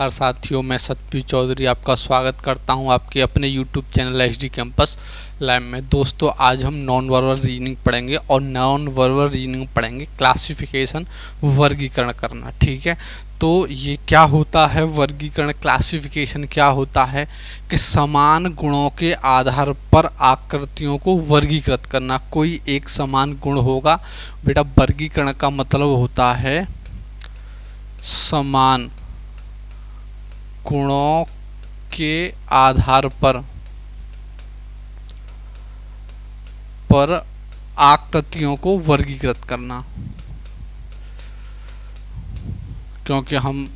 नमस्कार साथियों, मैं सतपी चौधरी आपका स्वागत करता हूं आपके अपने YouTube channel HD campus live में। दोस्तों, आज हम नॉन वर्बल रीजनिंग पढ़ेंगे और नॉन वर्बल रीजनिंग पढ़ेंगे क्लासिफिकेशन, वर्गीकरण करना। ठीक है, तो ये क्या होता है वर्गीकरण, क्लासिफिकेशन क्या होता है कि समान गुणों के आधार पर आकृतियों को वर्गीकृत करना। कोई एक समान गुण होगा बेटा, वर्गीकरण का मतलब होता है समान गुणों के आधार पर आकृतियों को वर्गीकृत करना। क्योंकि हम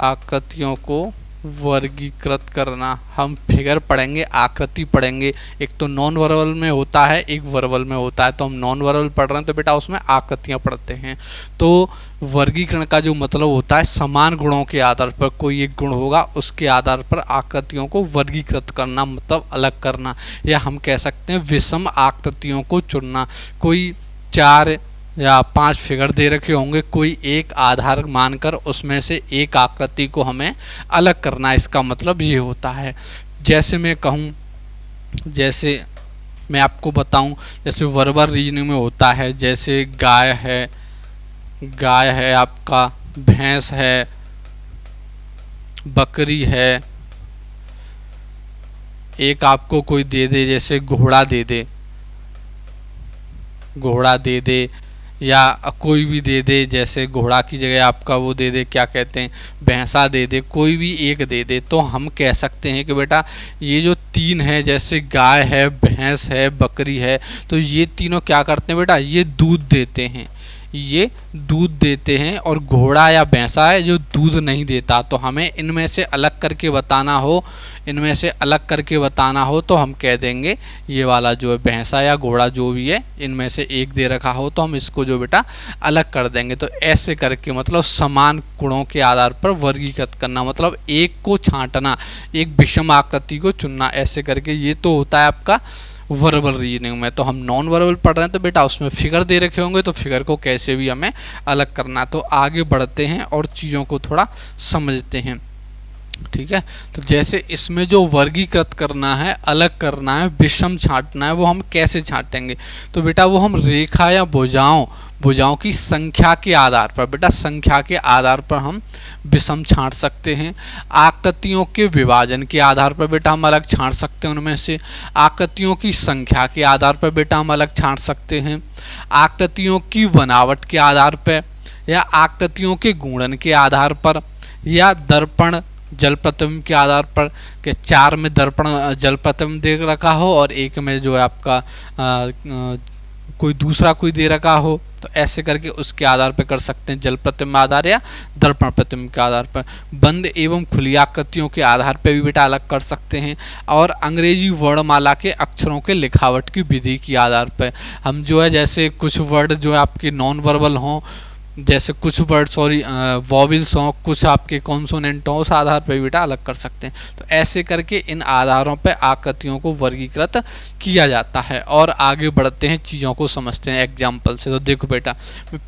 आकृतियों को वर्गीकृत करना, हम फिगर पढ़ेंगे, आकृति पढ़ेंगे। एक तो नॉन वर्बल में होता है, एक वर्बल में होता है। तो हम नॉन वर्बल पढ़ रहे हैं तो बेटा उसमें आकृतियां पढ़ते हैं। तो वर्गीकरण का जो मतलब होता है समान गुणों के आधार पर, कोई एक गुण होगा उसके आधार पर आकृतियों को वर्गीकृत करना, मतलब अलग करना, या हम कह सकते हैं विषम आकृतियों को चुनना। कोई 4 या 5 फिगर दे रखे होंगे, कोई एक आधार मानकर उसमें से एक आकृति को हमें अलग करना, इसका मतलब ये होता है। जैसे मैं कहूँ, जैसे मैं आपको बताऊं, जैसे वर्बल रीजनिंग में होता है, जैसे गाय है आपका, भैंस है, बकरी है। एक आपको कोई दे दे, जैसे घोड़ा दे दे या कोई भी दे दे, जैसे घोड़ा की जगह आपका वो दे दे, क्या कहते हैं, भैंसा दे दे, कोई भी एक दे दे, तो हम कह सकते हैं कि बेटा ये जो 3 है, जैसे गाय है, भैंस है, बकरी है, तो ये तीनों क्या करते हैं बेटा, ये दूध देते हैं। और घोड़ा या भैंसा है जो दूध नहीं देता। तो हमें इनमें से अलग करके बताना हो तो हम कह देंगे ये वाला जो है भैंसा या घोड़ा जो भी है, इनमें से एक दे रखा हो तो हम इसको जो बेटा अलग कर देंगे। तो ऐसे करके मतलब समान गुणों के आधार पर वर्गीकृत करना, मतलब एक को छांटना, एक विषम आकृति को चुनना, ऐसे करके। ये तो होता है आपका वर्बल रीजनिंग में। तो हम नॉन वर्बल पढ़ रहे हैं तो बेटा उसमें फिगर दे रखे होंगे तो फिगर को कैसे भी हमें अलग करना। तो आगे बढ़ते हैं और चीज़ों को थोड़ा समझते हैं। ठीक है, तो जैसे इसमें जो वर्गीकृत करना है, अलग करना है, विषम छांटना है, वो हम कैसे छांटेंगे? तो बेटा वो हम रेखा या भुजाओं की संख्या के आधार पर, बेटा संख्या के आधार पर हम विषम छांट सकते हैं। आकृतियों के विभाजन के आधार पर बेटा हम अलग छांट सकते हैं। उनमें से आकृतियों की संख्या के आधार पर बेटा हम अलग छांट सकते हैं। आकृतियों की बनावट के आधार पर, या आकृतियों के गुणन के आधार पर, या दर्पण जल प्रतिबिंब के आधार पर, कि 4 में दर्पण जल प्रतिबिंब दे रखा हो और एक में जो है आपका कोई दूसरा कोई दे रखा हो, तो ऐसे करके उसके आधार पर कर सकते हैं, जल प्रतिबिंब आधार या दर्पण प्रतिबिंब के आधार पर। बंद एवं खुली आकृतियों के आधार पर भी बेटा अलग कर सकते हैं। और अंग्रेजी वर्णमाला के अक्षरों के लिखावट की विधि के आधार पर हम जो है, जैसे कुछ वर्ड जो है आपके नॉन वर्बल हों, जैसे कुछ वर्ड वॉवल्स हों, कुछ आपके कॉन्सोनेंट हों, उस आधार पर बेटा अलग कर सकते हैं। तो ऐसे करके इन आधारों पर आकृतियों को वर्गीकृत किया जाता है। और आगे बढ़ते हैं, चीज़ों को समझते हैं एग्जाम्पल से। तो देखो बेटा, मैं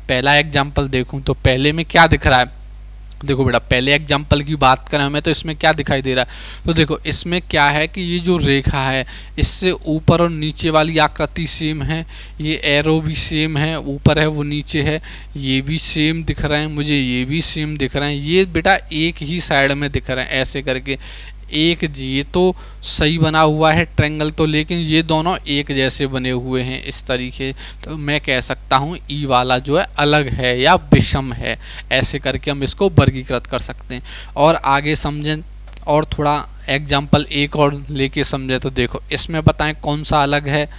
पहला एग्जाम्पल देखूं तो पहले में क्या दिख रहा है। देखो बेटा, पहले एग्जाम्पल की बात करें हमें तो इसमें क्या दिखाई दे रहा है। तो देखो इसमें क्या है कि ये जो रेखा है, इससे ऊपर और नीचे वाली आकृति सेम है, ये एरो भी सेम है, ऊपर है वो नीचे है, ये भी सेम दिख रहे हैं मुझे, ये भी सेम दिख रहे हैं, ये बेटा एक ही साइड में दिख रहे हैं। ऐसे करके एक, ये तो सही बना हुआ है ट्रायंगल तो, लेकिन ये दोनों एक जैसे बने हुए हैं इस तरीके। तो मैं कह सकता हूँ ई वाला जो है अलग है या विषम है। ऐसे करके हम इसको वर्गीकृत कर सकते हैं। और आगे समझें और थोड़ा एग्जाम्पल एक और लेके समझें। तो देखो इसमें बताएं कौन सा अलग है,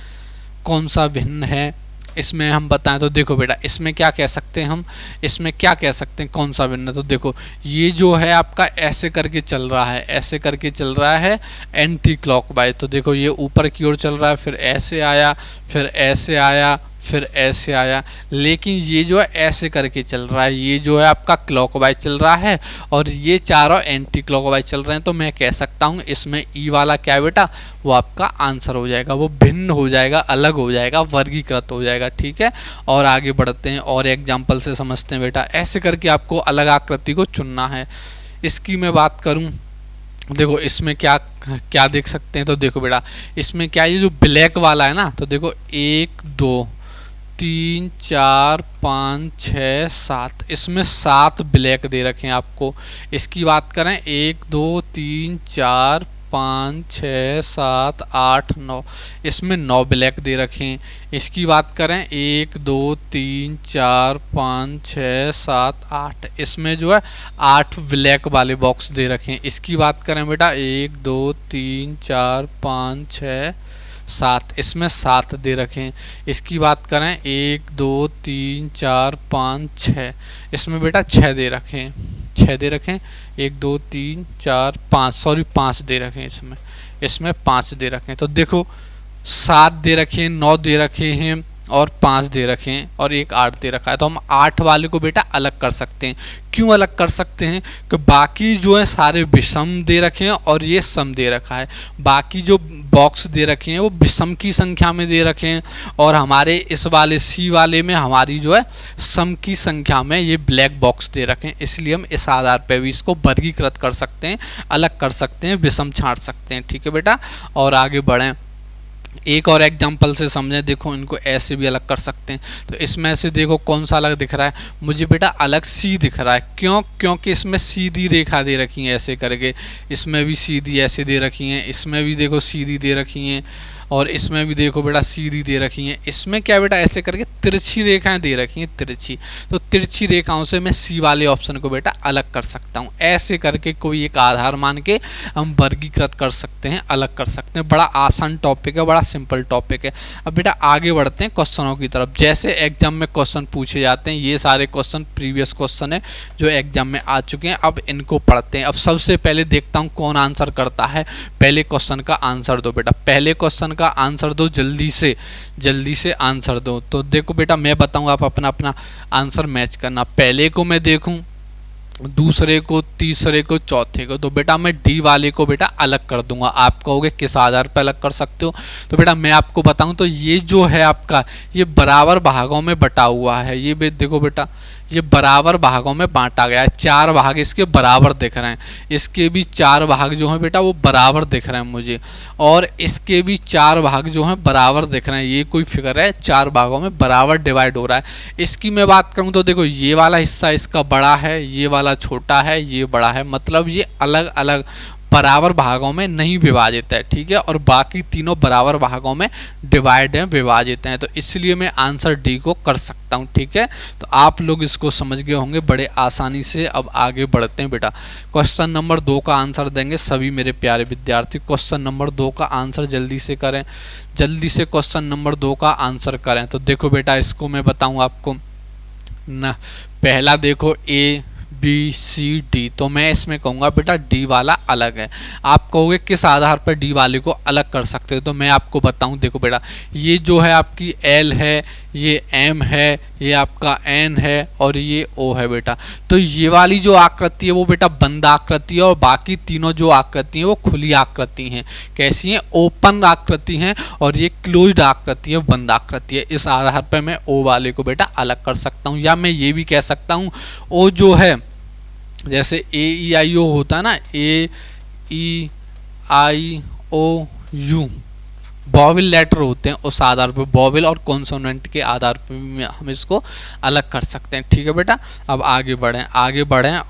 कौन सा भिन्न है, इसमें हम बताएं। तो देखो बेटा, इसमें क्या कह सकते हैं हम, इसमें क्या कह सकते हैं कौन सा भिन्न। तो देखो ये जो है आपका ऐसे करके चल रहा है, ऐसे करके चल रहा है एंटी क्लॉकवाइज। तो देखो ये ऊपर की ओर चल रहा है, फिर ऐसे आया, फिर ऐसे आया, फिर ऐसे आया, लेकिन ये जो है ऐसे करके चल रहा है, ये जो है आपका क्लॉकवाइज चल रहा है और ये चारों एंटी क्लॉकवाइज चल रहे हैं। तो मैं कह सकता हूँ इसमें ई वाला क्या है बेटा, वो आपका आंसर हो जाएगा, वो भिन्न हो जाएगा, अलग हो जाएगा, वर्गीकृत हो जाएगा। ठीक है, और आगे बढ़ते हैं और एग्जाम्पल से समझते हैं बेटा। ऐसे करके आपको अलग आकृति को चुनना है। इसकी मैं बात करूँ, देखो इसमें क्या क्या देख सकते हैं, तो देखो बेटा इसमें क्या, ये जो ब्लैक वाला है ना, तो देखो 1 2 3 4 5 6 7, इसमें 7 ब्लैक दे रखे हैं आपको। इसकी बात करें 1 2 3 4 5 6 7 8 9, इसमें 9 ब्लैक दे रखे हैं। इसकी बात करें 1 2 3 4 5 6 7 8, इसमें जो है 8 ब्लैक वाले बॉक्स दे रखे हैं। इसकी बात करें बेटा 1 2 3 4 5 6 7, इसमें 7 दे रखे हैं। इसकी बात करें 1 2 3 4 5 6, इसमें बेटा 6 दे रखे हैं, 6 दे रखे हैं। 1 2 3 4 5, सॉरी 5 दे रखे हैं, इसमें 5 दे रखे हैं। तो देखो 7 दे रखे हैं, 9 दे रखे हैं और 5 दे रखे हैं और एक 8 दे रखा है। तो हम 8 वाले को बेटा अलग कर सकते हैं। क्यों अलग कर सकते हैं, कि बाकी जो है सारे विषम दे रखे हैं और ये सम दे रखा है। बाकी जो बॉक्स दे रखे हैं वो विषम की संख्या में दे रखे हैं और हमारे इस वाले सी वाले में हमारी जो है सम की संख्या में ये ब्लैक बॉक्स दे रखे हैं। इसलिए हम इस आधार पर भी इसको वर्गीकृत कर सकते हैं, अलग कर सकते हैं, विषम छांट सकते हैं। ठीक है बेटा, और आगे बढ़ें, एक और एग्जांपल से समझें। देखो इनको ऐसे भी अलग कर सकते हैं। तो इसमें से देखो कौन सा अलग दिख रहा है, मुझे बेटा अलग सी दिख रहा है। क्यों, क्योंकि इसमें सीधी रेखा दे रखी है ऐसे करके, इसमें भी सीधी ऐसे दे रखी हैं, इसमें भी देखो सीधी दे रखी हैं और इसमें भी देखो बेटा सीधी दे रखी हैं। इसमें क्या बेटा ऐसे करके तिरछी रेखाएं दे रखी हैं, तिरछी। तो तिरछी रेखाओं से मैं सी वाले ऑप्शन को बेटा अलग कर सकता हूँ। ऐसे करके कोई एक आधार मान के हम वर्गीकृत कर सकते हैं, अलग कर सकते हैं। बड़ा आसान टॉपिक है, बड़ा सिंपल टॉपिक है। अब बेटा आगे बढ़ते हैं क्वेश्चनों की तरफ। जैसे एग्जाम में क्वेश्चन पूछे जाते हैं, ये सारे क्वेश्चन प्रीवियस क्वेश्चन है जो एग्जाम में आ चुके हैं। अब इनको पढ़ते हैं। अब सबसे पहले देखता हूँ कौन आंसर करता है। पहले क्वेश्चन का आंसर दो बेटा, पहले क्वेश्चन का आंसर दो, जल्दी से आंसर दो। तो देखो बेटा मैं बताऊं, आप अपना अपना आंसर मैच करना। पहले को मैं देखूं, दूसरे को, तीसरे को, चौथे को। तो बेटा मैं डी वाले को बेटा अलग कर दूंगा। आप कहोगे किस आधार पर अलग कर सकते हो, तो बेटा मैं आपको बताऊं तो ये जो है आपका, ये बराबर भागों में बटा हुआ है। ये देखो बेटा ये बराबर भागों में बांटा गया है। 4 भाग इसके बराबर दिख रहे हैं, इसके भी 4 भाग जो हैं बेटा वो बराबर दिख रहे हैं मुझे, और इसके भी 4 भाग जो हैं बराबर दिख रहे हैं। ये कोई फिगर है, 4 भागों में बराबर डिवाइड हो रहा है। इसकी मैं बात करूं तो देखो ये वाला हिस्सा इसका बड़ा है, ये वाला छोटा है, ये बड़ा है, मतलब ये अलग अलग बराबर भागों में नहीं विभाजित है। ठीक है, और बाकी तीनों बराबर भागों में डिवाइड हैं, विभाजित हैं। तो इसलिए मैं आंसर डी को कर सकता हूं। ठीक है, तो आप लोग इसको समझ गए होंगे बड़े आसानी से। अब आगे बढ़ते हैं बेटा। क्वेश्चन नंबर 2 का आंसर देंगे सभी मेरे प्यारे विद्यार्थी। क्वेश्चन नंबर 2 का आंसर जल्दी से करें, जल्दी से क्वेश्चन नंबर 2 का आंसर करें। तो देखो बेटा इसको मैं बताऊँ आपको न, पहला देखो ए बी सी डी, तो मैं इसमें कहूँगा बेटा डी वाला अलग है। आप कहोगे किस आधार पर डी वाले को अलग कर सकते हो, तो मैं आपको बताऊं। देखो बेटा ये जो है आपकी एल है, ये एम है, ये आपका एन है और ये ओ है बेटा। तो ये वाली जो आकृति है वो बेटा बंद आकृति है और बाकी तीनों जो आकृति है वो खुली आकृति हैं। कैसी हैं, ओपन आकृति हैं, और ये क्लोज्ड आकृति है, बंद आकृति है। इस आधार पर मैं ओ वाले को बेटा अलग कर सकता हूँ। या मैं ये भी कह सकता हूँ ओ जो है, जैसे ए ई आई ओ होता है ना, ए ई आई ओ यू वॉवेल लेटर होते हैं, उस आधार पर वॉवेल और कॉन्सोनेंट के आधार पर हम इसको अलग कर सकते हैं। ठीक है बेटा, अब आगे बढ़ें।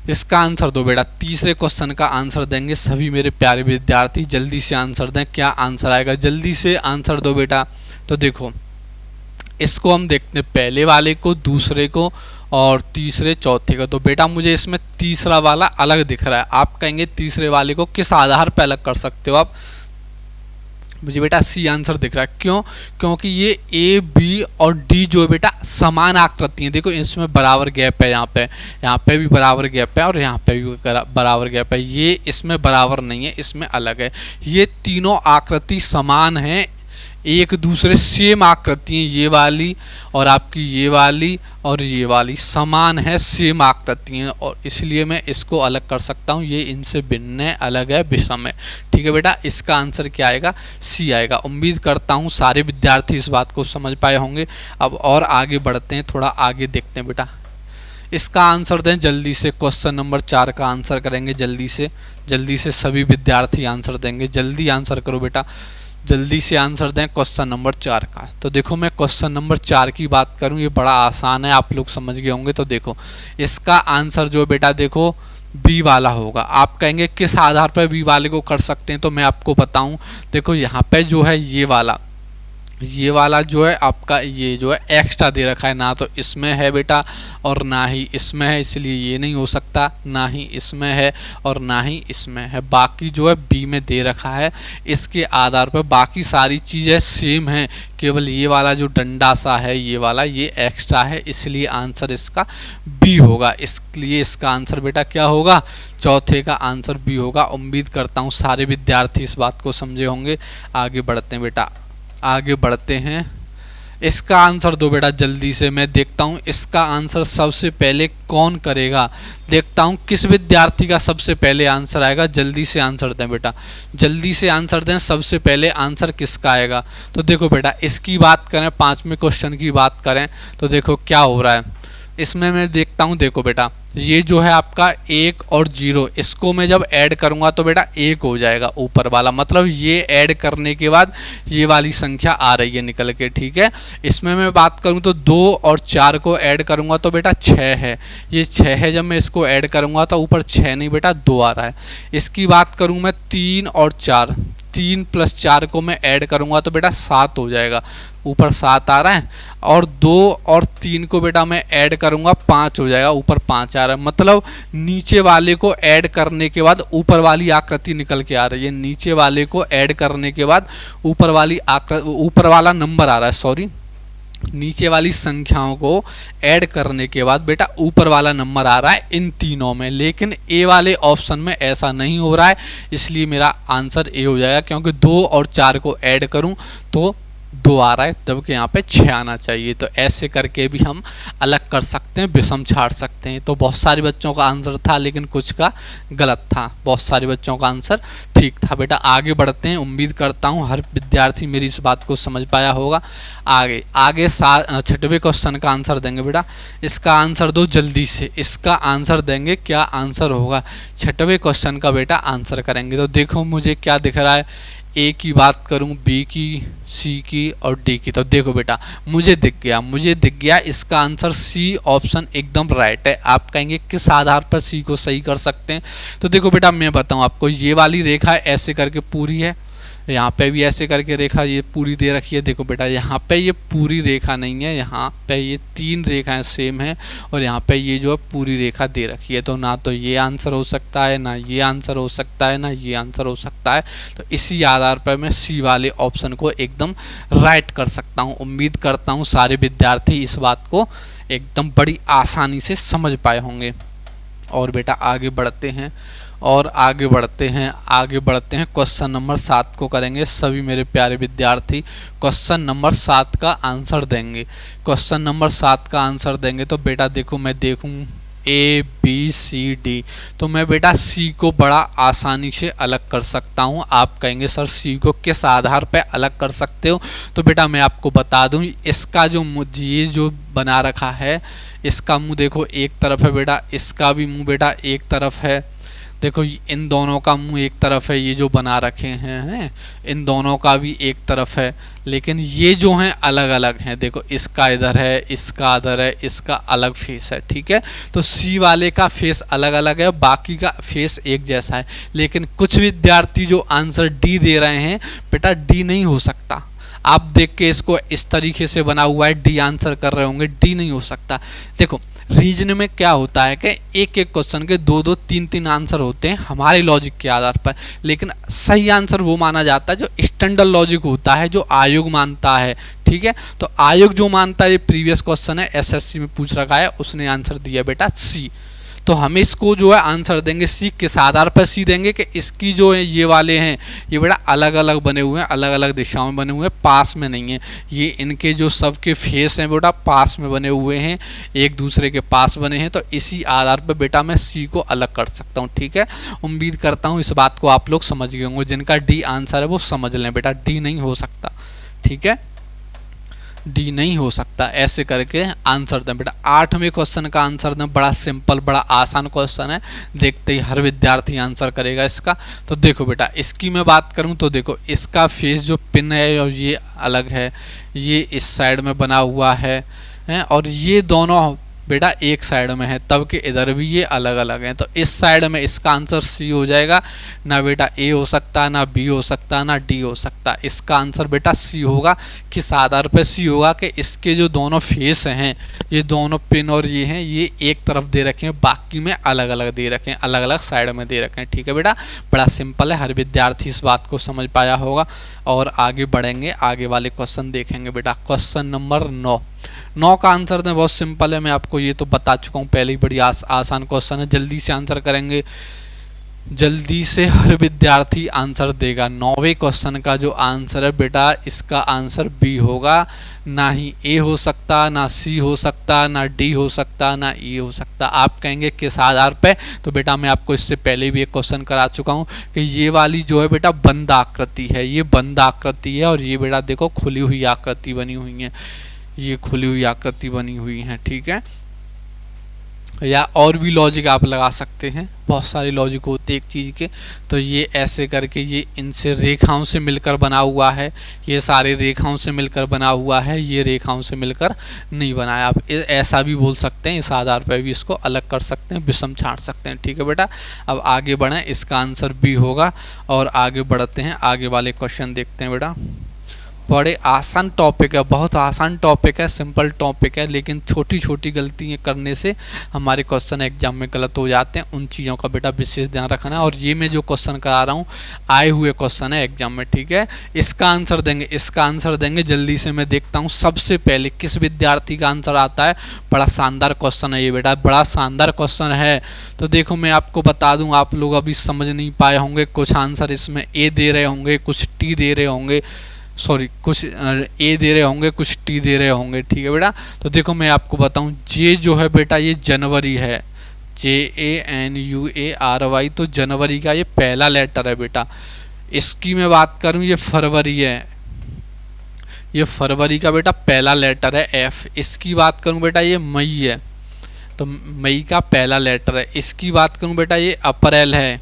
इसका आंसर दो बेटा। तीसरे क्वेश्चन का आंसर देंगे सभी मेरे प्यारे विद्यार्थी, जल्दी से आंसर दें। क्या आंसर आएगा, जल्दी से आंसर दो बेटा। तो देखो इसको हम देखते हैं, पहले वाले को, दूसरे को और तीसरे चौथे का। तो बेटा मुझे इसमें तीसरा वाला अलग दिख रहा है। आप कहेंगे तीसरे वाले को किस आधार पर अलग कर सकते हो आप, मुझे बेटा सी आंसर दिख रहा है। क्यों, क्योंकि ये ए बी और डी जो है बेटा समान आकृति है। देखो इसमें बराबर गैप है, यहाँ पे भी बराबर गैप है और यहाँ पे भी बराबर गैप है। ये इसमें बराबर नहीं है, इसमें अलग है। ये तीनों आकृति समान हैं, एक दूसरे सेम आकृति है, ये वाली और आपकी ये वाली और ये वाली समान है, सेम आकृति हैं और इसलिए मैं इसको अलग कर सकता हूँ। ये इनसे भिन्न है, अलग है, विषम है। ठीक है बेटा, इसका आंसर क्या आएगा? सी आएगा। उम्मीद करता हूँ सारे विद्यार्थी इस बात को समझ पाए होंगे। अब और आगे बढ़ते हैं, थोड़ा आगे देखते हैं बेटा। इसका आंसर दें जल्दी से, क्वेश्चन नंबर 4 का आंसर करेंगे जल्दी से सभी विद्यार्थी आंसर देंगे। जल्दी आंसर करो बेटा, जल्दी से आंसर दें क्वेश्चन नंबर 4 का। तो देखो मैं क्वेश्चन नंबर 4 की बात करूं, ये बड़ा आसान है, आप लोग समझ गए होंगे। तो देखो इसका आंसर जो बेटा देखो बी वाला होगा। आप कहेंगे किस आधार पर बी वाले को कर सकते हैं, तो मैं आपको बताऊं। देखो यहाँ पे जो है ये वाला जो है आपका, ये जो है एक्स्ट्रा दे रखा है, ना तो इसमें है बेटा और ना ही इसमें है, इसलिए ये नहीं हो सकता। ना ही इसमें है और ना ही इसमें है, बाकी जो है बी में दे रखा है। इसके आधार पर बाकी सारी चीज़ें सेम हैं, केवल ये वाला जो डंडा सा है ये वाला, ये एक्स्ट्रा है, इसलिए आंसर इसका बी होगा। इसलिए इसका आंसर बेटा क्या होगा? चौथे का आंसर बी होगा। उम्मीद करता हूँ सारे विद्यार्थी इस बात को समझे होंगे। आगे बढ़ते हैं बेटा, आगे बढ़ते हैं। इसका आंसर दो बेटा जल्दी से, मैं देखता हूँ इसका आंसर सबसे पहले कौन करेगा। देखता हूँ किस विद्यार्थी का सबसे पहले आंसर आएगा। जल्दी से आंसर दें बेटा, जल्दी से आंसर दें। सबसे पहले आंसर किसका आएगा? तो देखो बेटा इसकी बात करें, 5वें क्वेश्चन की बात करें तो देखो क्या हो रहा है इसमें। मैं देखता हूँ, देखो बेटा ये जो है आपका 1 और 0, इसको मैं जब ऐड करूँगा तो बेटा 1 हो जाएगा ऊपर वाला, मतलब ये ऐड करने के बाद ये वाली संख्या आ रही है निकल के। ठीक है, इसमें मैं बात करूँ तो 2 और 4 को ऐड करूँगा तो बेटा 6 है, ये 6 है। जब मैं इसको ऐड करूँगा तो ऊपर 6 नहीं बेटा 2 आ रहा है। इसकी बात करूँ मैं 3 और 4, 3 + 4 को मैं ऐड करूँगा तो बेटा 7 हो जाएगा, ऊपर 7 आ रहा है। और 2 और 3 को बेटा मैं ऐड करूँगा 5 हो जाएगा, ऊपर 5 आ रहा है। मतलब नीचे वाले को ऐड करने के बाद ऊपर वाली आकृति निकल के आ रही है। नीचे वाले को ऐड करने के बाद ऊपर वाला नंबर आ रहा है, सॉरी, नीचे वाली संख्याओं को ऐड करने के बाद बेटा ऊपर वाला नंबर आ रहा है इन तीनों में। लेकिन ए वाले ऑप्शन में ऐसा नहीं हो रहा है, इसलिए मेरा आंसर ए हो जाएगा, क्योंकि 2 और 4 को ऐड करूं तो 2 आ रहा है, जबकि यहाँ पे 6 आना चाहिए। तो ऐसे करके भी हम अलग कर सकते हैं, विषम छाड़ सकते हैं। तो बहुत सारे बच्चों का आंसर था, लेकिन कुछ का गलत था, बहुत सारे बच्चों का आंसर ठीक था। बेटा आगे बढ़ते हैं, उम्मीद करता हूँ हर विद्यार्थी मेरी इस बात को समझ पाया होगा। आगे 6वें क्वेश्चन का आंसर देंगे बेटा। इसका आंसर दो जल्दी से, इसका आंसर देंगे, क्या आंसर होगा 6वें क्वेश्चन का बेटा आंसर करेंगे। तो देखो मुझे क्या दिख रहा है, ए की बात करूं, बी की, सी की और डी की। तो देखो बेटा मुझे दिख गया इसका आंसर सी ऑप्शन एकदम राइट है। आप कहेंगे किस आधार पर सी को सही कर सकते हैं? तो देखो बेटा मैं बताऊं आपको, ये वाली रेखा ऐसे करके पूरी है, यहाँ पे भी ऐसे करके रेखा ये पूरी दे रखी है। देखो बेटा यहाँ पे ये पूरी रेखा नहीं है, यहाँ पे ये 3 रेखाएं सेम है और यहाँ पे ये जो है पूरी रेखा दे रखी है। तो ना तो ये आंसर हो सकता है, ना ये आंसर हो सकता है, ना ये आंसर हो सकता है। तो इसी आधार पर मैं सी वाले ऑप्शन को एकदम राइट कर सकता हूँ। उम्मीद करता हूँ सारे विद्यार्थी इस बात को एकदम बड़ी आसानी से समझ पाए होंगे। और बेटा आगे बढ़ते हैं क्वेश्चन नंबर 7 को करेंगे। सभी मेरे प्यारे विद्यार्थी क्वेश्चन नंबर 7 का आंसर देंगे। क्वेश्चन नंबर 7 का आंसर देंगे तो बेटा देखो मैं देखूं A B C D, तो मैं बेटा C को बड़ा आसानी से अलग कर सकता हूं। आप कहेंगे सर C को किस आधार पर अलग कर सकते हो? तो बेटा मैं आपको बता दूं, इसका जो ये जो बना रखा है, इसका मुंह देखो एक तरफ है बेटा, इसका भी मुंह बेटा एक तरफ है। देखो इन दोनों का मुंह एक तरफ है, ये जो बना रखे हैं इन दोनों का भी एक तरफ है, लेकिन ये जो हैं अलग अलग हैं। देखो इसका इधर है, इसका इधर है, इसका अलग फेस है। ठीक है, तो सी वाले का फेस अलग अलग है, बाकी का फेस एक जैसा है। लेकिन कुछ विद्यार्थी जो आंसर डी दे रहे हैं, बेटा डी नहीं हो सकता। आप देख के इसको इस तरीके से बना हुआ है, डी आंसर कर रहे होंगे, डी नहीं हो सकता। देखो रीजन में क्या होता है कि एक एक क्वेश्चन के 2-2 3-3 आंसर होते हैं हमारे लॉजिक के आधार पर, लेकिन सही आंसर वो माना जाता है जो स्टैंडर्ड लॉजिक होता है, जो आयोग मानता है। ठीक है, तो आयोग जो मानता है, ये प्रीवियस क्वेश्चन है, एसएससी में पूछ रखा है, उसने आंसर दिया बेटा सी। तो हम इसको जो है आंसर देंगे सी। किस आधार पर सी देंगे कि इसकी जो है ये वाले हैं ये बेटा अलग अलग बने हुए हैं, अलग अलग दिशाओं में बने हुए हैं, पास में नहीं है। ये इनके जो सबके फेस हैं बेटा पास में बने हुए हैं, एक दूसरे के पास बने हैं, तो इसी आधार पर बेटा मैं सी को अलग कर सकता हूँ। ठीक है, उम्मीद करता हूँ इस बात को आप लोग समझ गए होंगे। जिनका डी आंसर है वो समझ लें बेटा, डी नहीं हो सकता। ठीक है, डी नहीं हो सकता, ऐसे करके आंसर दें बेटा। 8वें क्वेश्चन का आंसर दें, बड़ा सिंपल बड़ा आसान क्वेश्चन है, देखते ही हर विद्यार्थी आंसर करेगा इसका। तो देखो बेटा, इसकी मैं बात करूं तो देखो इसका फेस जो पिन है और ये अलग है, ये इस साइड में बना हुआ है और ये दोनों बेटा एक साइड में है, तब के इधर भी ये अलग अलग हैं। तो इस साइड में इसका आंसर सी हो जाएगा। ना बेटा ए हो सकता, ना बी हो सकता, ना डी हो सकता, इसका आंसर बेटा सी होगा। किस आधार पर सी होगा कि इसके जो दोनों फेस हैं, ये दोनों पिन और ये हैं, ये एक तरफ दे रखे हैं, बाकी में अलग अलग दे रखे हैं, अलग अलग साइड में दे रखे हैं। ठीक है बेटा, बड़ा सिंपल है, हर विद्यार्थी इस बात को समझ पाया होगा। और आगे बढ़ेंगे, आगे वाले क्वेश्चन देखेंगे बेटा। क्वेश्चन नंबर 9 का आंसर दें, बहुत सिंपल है, मैं आपको ये तो बता चुका हूँ पहले ही, बड़ी आसान क्वेश्चन है, जल्दी से आंसर करेंगे, जल्दी से हर विद्यार्थी आंसर देगा। 9वें क्वेश्चन का जो आंसर है बेटा, इसका आंसर बी होगा। ना ही ए हो सकता, ना सी हो सकता, ना डी हो सकता, ना ई हो सकता। आप कहेंगे किस आधार पे, तो बेटा मैं आपको इससे पहले भी एक क्वेश्चन करा चुका हूँ कि ये वाली जो है बेटा बंद आकृति है, ये बंद आकृति है, और ये बेटा देखो खुली हुई आकृति बनी हुई है, ये खुली हुई आकृति बनी हुई है। ठीक है, या और भी लॉजिक आप लगा सकते हैं, बहुत सारे लॉजिक होते हैं एक चीज़ के। तो ये ऐसे करके ये इनसे रेखाओं से मिलकर बना हुआ है, ये सारे रेखाओं से मिलकर बना हुआ है, ये रेखाओं से मिलकर नहीं बनाया। आप ऐसा भी बोल सकते हैं, इस आधार पर भी इसको अलग कर सकते हैं, विषम छांट सकते हैं। ठीक है बेटा, अब आगे बढ़ें, इसका आंसर बी होगा। और आगे बढ़ते हैं, आगे वाले क्वेश्चन देखते हैं बेटा। बड़े आसान टॉपिक है, बहुत आसान टॉपिक है, सिंपल टॉपिक है, लेकिन छोटी छोटी गलतियाँ करने से हमारे क्वेश्चन एग्जाम में गलत हो जाते हैं। उन चीज़ों का बेटा विशेष ध्यान रखना है। और ये मैं जो क्वेश्चन करा रहा हूँ आए हुए क्वेश्चन है एग्जाम में। ठीक है, इसका आंसर देंगे, इसका आंसर देंगे, जल्दी से मैं देखता हूँ सबसे पहले किस विद्यार्थी का आंसर आता है। बड़ा शानदार क्वेश्चन है ये बेटा, बड़ा शानदार क्वेश्चन है। तो देखो मैं आपको बता दूँ, आप लोग अभी समझ नहीं पाए होंगे, कुछ आंसर इसमें ए दे रहे होंगे, कुछ टी दे रहे होंगे, सॉरी कुछ ए दे रहे होंगे, कुछ टी दे रहे होंगे। ठीक है बेटा, तो देखो मैं आपको बताऊं, जे जो है बेटा ये जनवरी है, JANUARY, तो जनवरी का ये पहला लेटर है बेटा। इसकी मैं बात करूं, ये फरवरी है, ये फरवरी का बेटा पहला लेटर है F। इसकी बात करूं बेटा ये मई है, तो मई का पहला लेटर है। इसकी बात करूं बेटा ये अप्रैल है,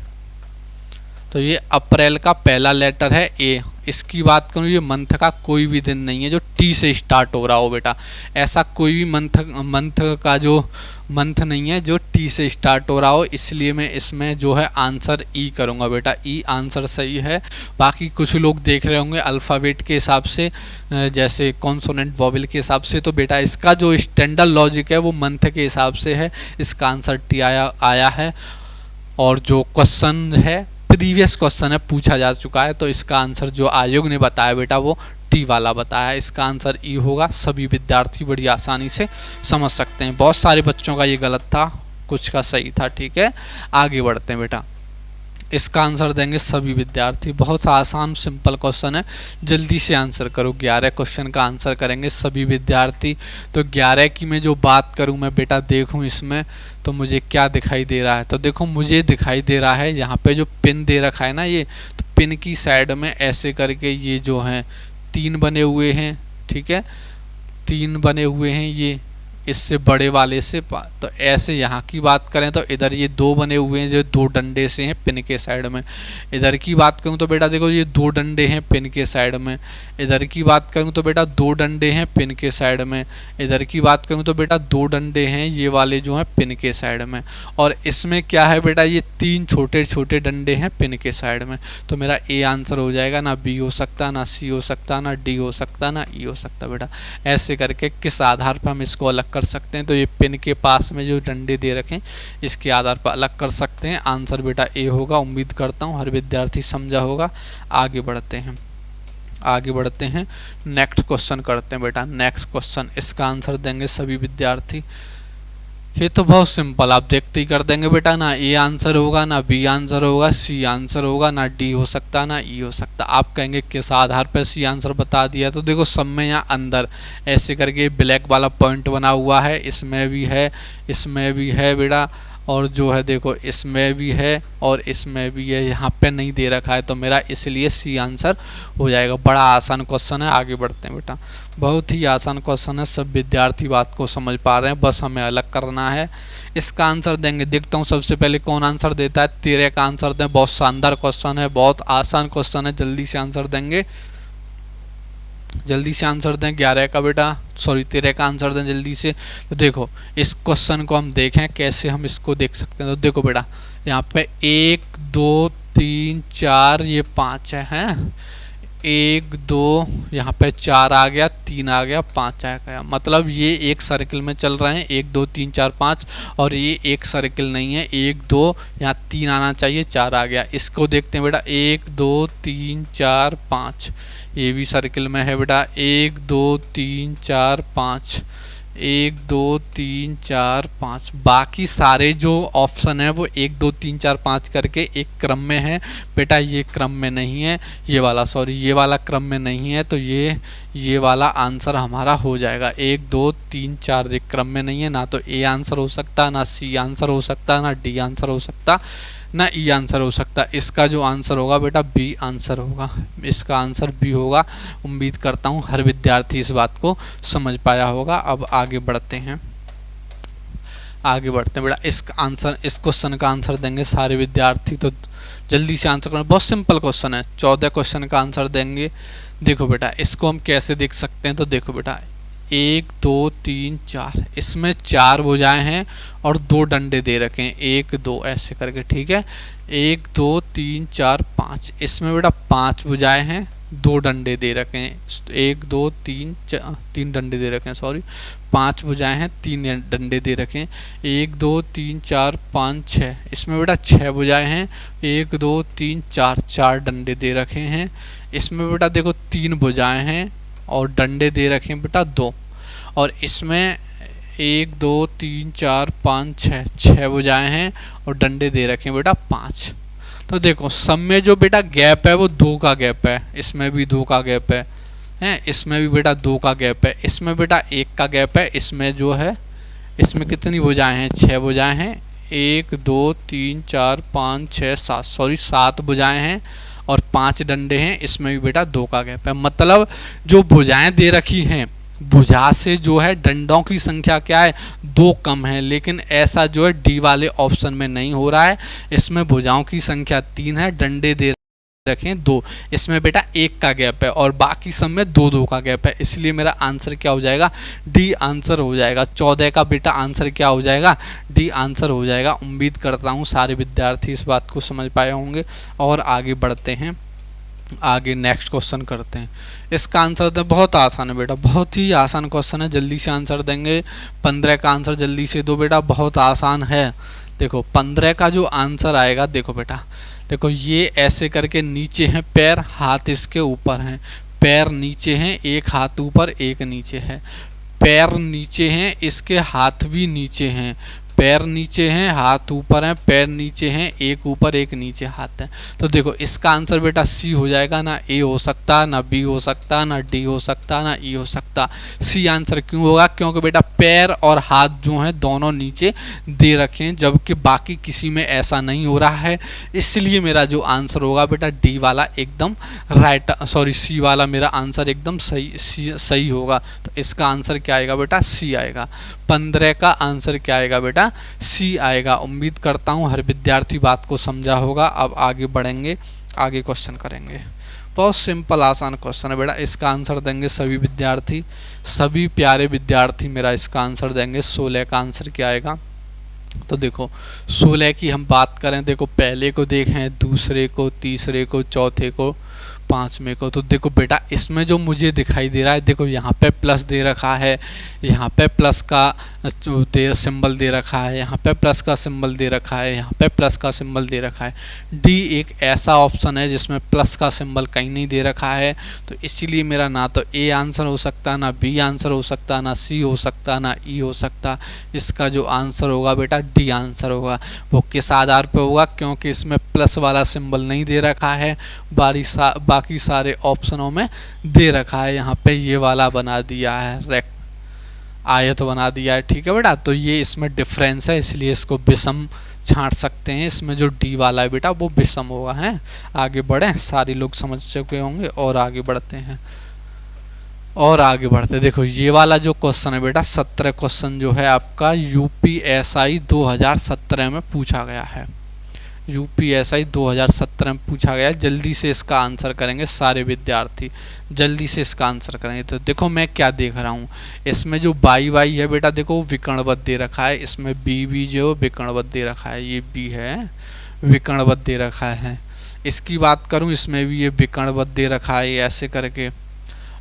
तो ये अप्रैल का पहला लेटर है A। इसकी बात करूँ, ये मंथ का कोई भी दिन नहीं है जो टी से स्टार्ट हो रहा हो बेटा, ऐसा कोई भी मंथ का जो मंथ नहीं है जो टी से स्टार्ट हो रहा हो, इसलिए मैं इसमें जो है आंसर ई करूँगा बेटा, ई आंसर सही है। बाकी कुछ लोग देख रहे होंगे अल्फ़ाबेट के हिसाब से, जैसे कॉन्सोनेंट वॉवेल के हिसाब से, तो बेटा इसका जो स्टैंडर्ड लॉजिक है वो मंथ के हिसाब से है, इसका आंसर टी आया है। और जो क्वेश्चन है प्रीवियस क्वेश्चन है, पूछा जा चुका है, तो इसका आंसर जो आयोग ने बताया बेटा वो टी वाला बताया, इसका आंसर ई होगा। सभी विद्यार्थी बड़ी आसानी से समझ सकते हैं, बहुत सारे बच्चों का ये गलत था, कुछ का सही था। ठीक है, आगे बढ़ते हैं बेटा, इसका आंसर देंगे सभी विद्यार्थी, बहुत आसान सिंपल क्वेश्चन है, जल्दी से आंसर करो। 11 क्वेश्चन का आंसर करेंगे सभी विद्यार्थी। तो 11 की मैं जो बात करूं मैं बेटा देखूं इसमें तो मुझे क्या दिखाई दे रहा है, तो देखो मुझे दिखाई दे रहा है यहाँ पे जो पिन दे रखा है ना, ये तो पिन की साइड में ऐसे करके ये जो हैं 3 बने हुए हैं। ठीक है, 3 बने हुए हैं ये इससे बड़े वाले से, तो ऐसे यहाँ की बात करें तो इधर ये 2 बने हुए हैं जो 2 डंडे से हैं पिन के साइड में। इधर की बात करूँ तो बेटा देखो ये 2 डंडे हैं पिन के साइड में। इधर की बात करूँ तो बेटा 2 डंडे हैं पिन के साइड में। इधर की बात करूँ तो बेटा 2 डंडे हैं ये वाले जो हैं पिन के साइड में। और इसमें क्या है बेटा, ये 3 छोटे छोटे डंडे हैं पिन के साइड में। तो मेरा ए आंसर हो जाएगा, ना बी हो सकता, ना सी हो सकता, ना डी हो सकता, ना ई हो सकता बेटा। ऐसे करके किस आधार पर हम इसको अलग कर सकते हैं, तो ये पिन के पास में जो डंडे दे रखें इसके आधार पर अलग कर सकते हैं। आंसर बेटा ए होगा। उम्मीद करता हूँ हर विद्यार्थी समझा होगा। आगे बढ़ते हैं, आगे बढ़ते हैं, नेक्स्ट क्वेश्चन करते हैं बेटा। नेक्स्ट क्वेश्चन, इसका आंसर देंगे सभी विद्यार्थी। ये तो बहुत सिंपल, आप देखते ही कर देंगे बेटा। ना ए आंसर होगा, ना बी आंसर होगा, सी आंसर होगा, ना डी हो सकता, ना ई हो सकता। आप कहेंगे किस आधार पर सी आंसर बता दिया, तो देखो सब में यहाँ अंदर ऐसे करके ब्लैक वाला पॉइंट बना हुआ है, इसमें भी है, इसमें भी है बेटा, और जो है देखो इसमें भी है और इसमें भी है, यहाँ पे नहीं दे रखा है, तो मेरा इसलिए सी आंसर हो जाएगा। बड़ा आसान क्वेश्चन है, आगे बढ़ते हैं बेटा। बहुत ही आसान क्वेश्चन है, सब विद्यार्थी बात को समझ पा रहे हैं, बस हमें अलग करना है। इसका आंसर देंगे, देखता हूँ सबसे पहले कौन आंसर देता है। 13 का आंसर दें, बहुत शानदार क्वेश्चन है, बहुत आसान क्वेश्चन है, जल्दी से आंसर देंगे, जल्दी से आंसर दें। 11 का बेटा, सॉरी 13 का आंसर दें जल्दी से। तो देखो इस क्वेश्चन को हम देखें कैसे हम इसको देख सकते हैं। तो देखो बेटा यहाँ पे 1 2 3 4 ये 5 है, 1 2 यहाँ पे 4 आ गया, 3 आ गया, 5 आ गया, मतलब ये एक सर्किल में चल रहे हैं, 1 2 3 4 5, और ये एक सर्किल नहीं है, 1 2 यहाँ 3 आना चाहिए, 4 आ गया। इसको देखते हैं बेटा, 1 2 3 4 5, ये भी सर्किल में है बेटा, 1 2 3 4 5, 1 2 3 4 5। बाकी सारे जो ऑप्शन है वो 1 2 3 4 5 करके एक क्रम में है बेटा, ये क्रम में नहीं है, ये वाला सॉरी ये वाला क्रम में नहीं है, तो ये वाला आंसर हमारा हो जाएगा। 1 2 3 4 ये क्रम में नहीं है, ना तो ए आंसर हो सकता, ना सी आंसर हो सकता, ना डी आंसर हो सकता, ना ई आंसर हो सकता। इसका जो आंसर होगा बेटा बी आंसर होगा, इसका आंसर बी होगा। उम्मीद करता हूँ हर विद्यार्थी इस बात को समझ पाया होगा। अब आगे बढ़ते हैं, आगे बढ़ते हैं बेटा। इस क्वेश्चन का आंसर देंगे सारे विद्यार्थी, तो जल्दी से आंसर करना, बहुत सिंपल क्वेश्चन है। 14 क्वेश्चन का आंसर देंगे। देखो बेटा इसको हम कैसे देख सकते हैं, तो देखो बेटा 1 2 3 4, इसमें 4 भुजाएं हैं और 2 डंडे दे रखे हैं, 1 2 ऐसे करके, ठीक है। 1 2 3 4 5, इसमें बेटा 5 भुजाएं हैं, 2 डंडे दे रखे हैं, 1 2 3 3 डंडे दे रखे हैं, सॉरी 5 भुजाएं हैं, 3 डंडे दे रखे हैं, 1 2 3 4 5 6, इसमें बेटा 6 भुजाएं हैं, 1 2 3 4 4 डंडे दे रखे हैं। इसमें बेटा देखो 3 भुजाएं हैं और डंडे दे रखे हैं बेटा 2, और इसमें 1 2 3 4 5 6 6 भुजाएं हैं और डंडे दे रखे हैं बेटा 5। तो देखो सब में जो बेटा गैप है वो 2 का गैप है, इसमें भी 2 का गैप है, इसमें भी बेटा 2 का गैप है, इसमें बेटा 1 का गैप है, इसमें जो है इसमें कितनी भुजाएं हैं, 6 भुजाएं हैं, 1 2 3 4 5 6 7, सॉरी 7 भुजाएं हैं और 5 डंडे हैं, इसमें भी बेटा 2 का गैप है। मतलब जो भुजाएं दे रखी हैं, भुजा से जो है डंडों की संख्या क्या है, 2 कम है, लेकिन ऐसा जो है डी वाले ऑप्शन में नहीं हो रहा है। इसमें भुजाओं की संख्या 3 है, डंडे दे रखें 2, इसमें बेटा 1 का गैप है और बाकी सब में 2 2 का गैप है, इसलिए मेरा आंसर क्या हो जाएगा, डी आंसर हो जाएगा। 14 का बेटा आंसर क्या हो जाएगा, डी आंसर हो जाएगा। उम्मीद करता हूँ सारे विद्यार्थी इस बात को समझ पाए होंगे। और आगे बढ़ते हैं, आगे नेक्स्ट क्वेश्चन करते हैं। इसका आंसर दें, बहुत आसान है बेटा, बहुत ही आसान क्वेश्चन है, जल्दी से आंसर देंगे। 15 का आंसर जल्दी से दो बेटा, बहुत आसान है। देखो 15 का जो आंसर आएगा, देखो बेटा देखो ये ऐसे करके नीचे हैं पैर, हाथ इसके ऊपर हैं, पैर नीचे हैं, एक हाथ ऊपर एक नीचे है, पैर नीचे हैं, इसके हाथ भी नीचे हैं, पैर नीचे हैं, हाथ ऊपर हैं, पैर नीचे हैं, एक ऊपर एक नीचे हाथ है। तो देखो इसका आंसर बेटा सी हो जाएगा, ना ए हो सकता, ना बी हो सकता, ना डी हो सकता, ना ई हो सकता। सी आंसर क्यों होगा, क्योंकि बेटा पैर और हाथ जो हैं दोनों नीचे दे रखे हैं, जबकि बाकी किसी में ऐसा नहीं हो रहा है, इसलिए मेरा जो आंसर होगा बेटा डी वाला एकदम राइट, सॉरी सी वाला मेरा आंसर एकदम सही होगा। तो इसका आंसर क्या आएगा बेटा, सी आएगा। 15 का आंसर क्या आएगा बेटा, सी आएगा। उम्मीद करता हूँ हर विद्यार्थी बात को समझा होगा। अब आगे बढ़ेंगे, आगे क्वेश्चन करेंगे। बहुत सिंपल आसान क्वेश्चन है बेटा, इसका आंसर देंगे सभी विद्यार्थी, सभी प्यारे विद्यार्थी मेरा इसका आंसर देंगे। 16 का आंसर क्या आएगा, तो देखो 16 की हम बात करें, देखो पहले को देखें, दूसरे को, तीसरे को, चौथे को, 5 मई को। तो देखो बेटा इसमें जो मुझे दिखाई दे रहा है, देखो यहाँ पे प्लस दे रखा है, यहाँ पे प्लस का सिंबल दे रखा है, यहाँ पे प्लस का सिंबल दे रखा है, यहाँ पे प्लस का सिंबल दे रखा है। डी एक ऐसा ऑप्शन है जिसमें प्लस का सिंबल कहीं नहीं दे रखा है, तो इसीलिए मेरा ना तो ए आंसर हो सकता, ना बी आंसर हो सकता, ना सी हो सकता, ना ई हो सकता। इसका जो आंसर होगा बेटा डी आंसर होगा। वो किस आधार पर होगा? क्योंकि इसमें प्लस वाला सिंबल नहीं दे रखा है, बाकी सारे ऑप्शनों में दे रखा है। यहाँ पे ये वाला बना दिया है, आयत बना दिया है। ठीक है बेटा, तो ये इसमें डिफरेंस है, इसलिए इसको विषम छांट सकते हैं। इसमें जो डी वाला है बेटा वो विषम होगा। है, आगे बढ़े, सारे लोग समझ चुके होंगे और आगे बढ़ते हैं और आगे बढ़ते। देखो ये वाला जो क्वेश्चन है बेटा 17 क्वेश्चन जो है आपका यूपीएसआई 2017 में पूछा गया है। यूपीएसआई 2017 में पूछा गया है। जल्दी से इसका आंसर करेंगे सारे विद्यार्थी, जल्दी से इसका आंसर करेंगे। तो देखो मैं क्या देख रहा हूँ, इसमें जो बाई वाई है बेटा देखो विकर्णवत दे रखा है, इसमें बी भी जो विकर्णवत दे रखा है, ये बी है विकर्णवत दे रखा है। इसकी बात करूँ इसमें भी ये विकर्णवत दे रखा है ऐसे करके।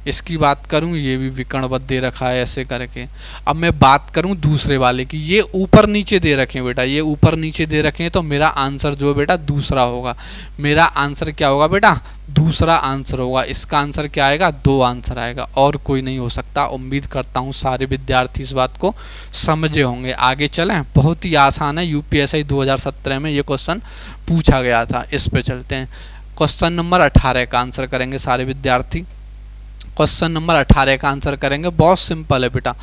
इसकी बात करूं ये भी विकर्णवत दे रखा है ऐसे करके। अब मैं बात करूं दूसरे वाले की, ये ऊपर नीचे दे रखे हैं बेटा, ये ऊपर नीचे दे रखे हैं, तो मेरा आंसर जो है बेटा दूसरा होगा। मेरा आंसर क्या होगा बेटा? दूसरा आंसर होगा। इसका आंसर क्या आएगा? 2 आंसर आएगा, और कोई नहीं हो सकता। उम्मीद करता हूं सारे विद्यार्थी इस बात को समझे होंगे। आगे चलें, बहुत ही आसान है, यूपीएसआई 2017 में ये क्वेश्चन पूछा गया था। इस पे चलते हैं। क्वेश्चन नंबर 18 का आंसर करेंगे सारे विद्यार्थी। क्वेश्चन नंबर 18 का आंसर करेंगे। बहुत सिंपल है बेटा,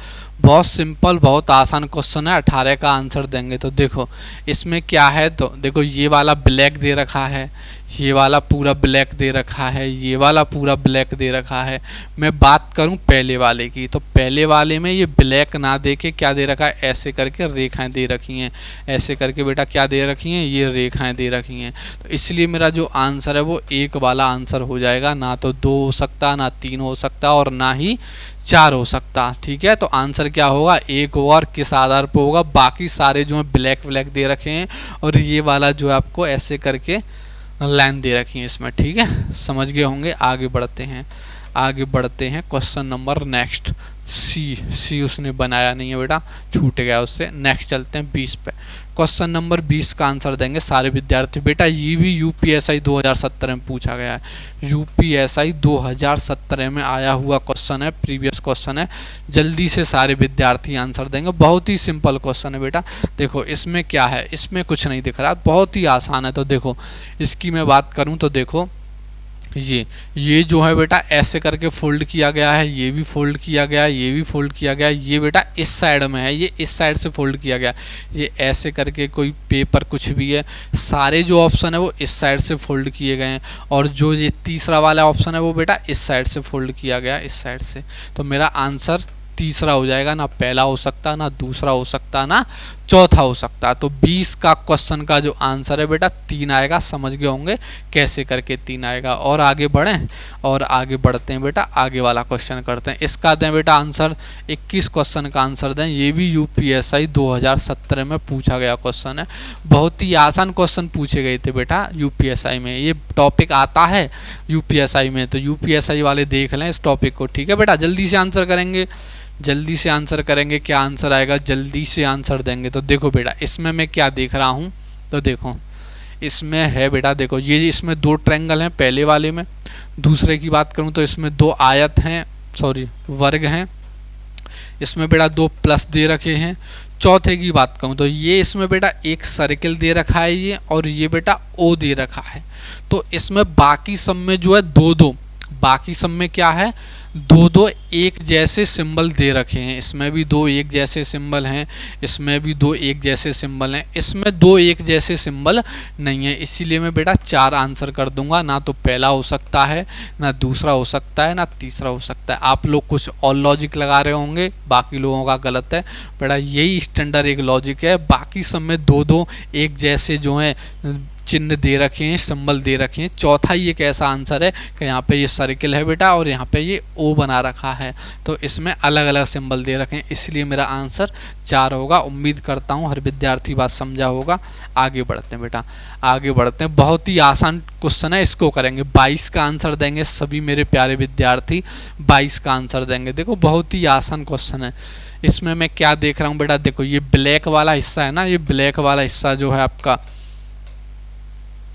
बहुत सिंपल, बहुत आसान क्वेश्चन है। 18 का आंसर देंगे तो देखो इसमें क्या है, तो देखो ये वाला ब्लैक दे रखा है, ये वाला पूरा ब्लैक दे रखा है, ये वाला पूरा ब्लैक दे रखा है। मैं बात करूं पहले वाले की, तो पहले वाले में ये ब्लैक ना दे के क्या दे रखा है, ऐसे करके रेखाएं दे रखी हैं, ऐसे करके बेटा क्या दे रखी हैं, ये रेखाएं दे रखी हैं। तो इसलिए मेरा जो आंसर है वो 1 वाला आंसर हो जाएगा, ना तो 2 हो सकता, ना 3 हो सकता, और ना ही 4 हो सकता। ठीक है, तो आंसर क्या होगा? 1 होगा। और किस आधार पर होगा? बाकी सारे जो है ब्लैक ब्लैक दे रखे हैं, और ये वाला जो है आपको ऐसे करके लाइन दे रखी है इसमें। ठीक है, समझ गए होंगे। आगे बढ़ते हैं, आगे बढ़ते हैं। क्वेश्चन नंबर नेक्स्ट सी उसने बनाया नहीं है बेटा, छूट गया उससे। नेक्स्ट चलते हैं 20 पे। क्वेश्चन नंबर 20 का आंसर देंगे सारे विद्यार्थी। बेटा ये भी यूपीएसआई 2017 में पूछा गया है। यूपीएसआई 2017 में आया हुआ क्वेश्चन है, प्रीवियस क्वेश्चन है। जल्दी से सारे विद्यार्थी आंसर देंगे। बहुत ही सिंपल क्वेश्चन है बेटा। देखो इसमें क्या है, इसमें कुछ नहीं दिख रहा, बहुत ही आसान है। तो देखो इसकी मैं बात करूं तो देखो ये जो है बेटा ऐसे करके फोल्ड किया गया है, ये भी फोल्ड किया गया है, ये भी फोल्ड किया गया है। ये बेटा इस साइड में है, ये इस साइड से फोल्ड किया गया। ये ऐसे करके कोई पेपर कुछ भी है, सारे जो ऑप्शन है वो इस साइड से फोल्ड किए गए हैं, और जो ये तीसरा वाला ऑप्शन है वो बेटा इस साइड से फोल्ड किया गया, इस साइड से। तो मेरा आंसर तीसरा हो जाएगा, ना पहला हो सकता, ना दूसरा हो सकता, ना चौथा हो सकता। तो 20 का क्वेश्चन का जो आंसर है बेटा 3 आएगा। समझ गए होंगे कैसे करके 3 आएगा। और आगे बढ़ें, और आगे बढ़ते हैं बेटा, आगे वाला क्वेश्चन करते हैं। इसका दें बेटा आंसर, 21 क्वेश्चन का आंसर दें। ये भी यूपीएसआई 2017 में पूछा गया क्वेश्चन है। बहुत ही आसान क्वेश्चन पूछे गए थे बेटा यूपीएसआई में। ये टॉपिक आता है यूपीएसआई में, तो यूपीएसआई वाले देख लें इस टॉपिक को। ठीक है बेटा, जल्दी से आंसर करेंगे, जल्दी से आंसर करेंगे। क्या आंसर आएगा, जल्दी से आंसर देंगे। तो देखो बेटा इसमें मैं क्या देख रहा हूँ, तो देखो इसमें है बेटा, देखो ये इसमें 2 ट्रायंगल हैं पहले वाले में। दूसरे की बात करूँ तो इसमें 2 आयत हैं, सॉरी वर्ग हैं। इसमें बेटा 2 प्लस दे रखे हैं। चौथे की बात करूँ तो ये इसमें बेटा एक सर्किल दे रखा है ये, और ये बेटा ओ दे रखा है। तो इसमें बाकी सब में जो है 2-2, बाकी सब में क्या है 2-2 एक जैसे सिंबल दे रखे हैं। इसमें भी 2 एक जैसे सिंबल हैं, इसमें भी 2 एक जैसे सिंबल हैं, इसमें 2 एक जैसे सिंबल नहीं है। इसीलिए मैं बेटा 4 आंसर कर दूंगा। ना तो पहला हो सकता है, ना दूसरा हो सकता है, ना तीसरा हो सकता है। आप लोग कुछ और लॉजिक लगा रहे होंगे, बाकी लोगों का गलत है बेटा। यही स्टैंडर्ड एक लॉजिक है। बाकी सब में 2-2 एक जैसे जो है चिन्ह दे रखे हैं, सिंबल दे रखे हैं। चौथा ही एक ऐसा आंसर है कि यहाँ पे ये सर्किल है बेटा और यहाँ पे ये ओ बना रखा है, तो इसमें अलग अलग सिंबल दे रखे हैं, इसलिए मेरा आंसर 4 होगा। उम्मीद करता हूँ हर विद्यार्थी बात समझा होगा। आगे बढ़ते हैं बेटा, आगे बढ़ते हैं। बहुत ही आसान क्वेश्चन है, इसको करेंगे। 22 का आंसर देंगे सभी मेरे प्यारे विद्यार्थी, 22 का आंसर देंगे। देखो बहुत ही आसान क्वेश्चन है। इसमें मैं क्या देख रहा हूँ बेटा, देखो ये ब्लैक वाला हिस्सा है ना, ये ब्लैक वाला हिस्सा जो है आपका,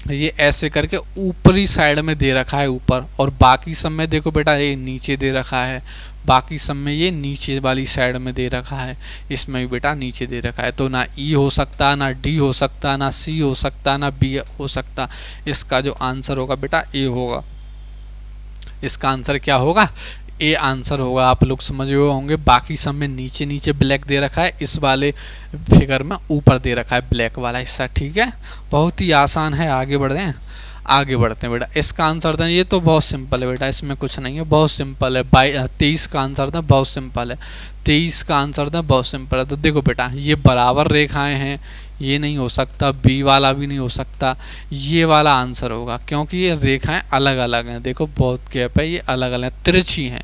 ये ऐसे करके ऊपरी साइड में दे रखा है ऊपर, और बाकी सब में देखो बेटा ये नीचे दे रखा है, बाकी सब में ये नीचे वाली साइड में दे रखा है, इसमें भी बेटा नीचे दे रखा है। तो ना ई हो सकता, ना डी हो सकता, ना सी हो सकता, ना बी हो सकता। इसका जो आंसर होगा बेटा ए होगा। इसका आंसर क्या होगा, ए आंसर होगा। आप लोग समझ गए होंगे। बाकी सब में नीचे नीचे ब्लैक दे रखा है, इस वाले फिगर में ऊपर दे रखा है ब्लैक वाला हिस्सा। ठीक है, बहुत ही आसान है। आगे बढ़ते हैं, आगे बढ़ते हैं बेटा। इसका आंसर दें, ये तो बहुत सिंपल है बेटा, इसमें कुछ नहीं है, बहुत सिंपल है। 23 का आंसर दें, बहुत सिंपल है। 23 का आंसर दें, बहुत सिंपल है। तो देखो बेटा ये बराबर रेखाएं हैं, ये नहीं हो सकता, बी वाला भी नहीं हो सकता, ये वाला आंसर होगा, क्योंकि ये रेखाएं अलग अलग हैं। देखो बहुत गैप है, ये अलग अलग तिरछी हैं,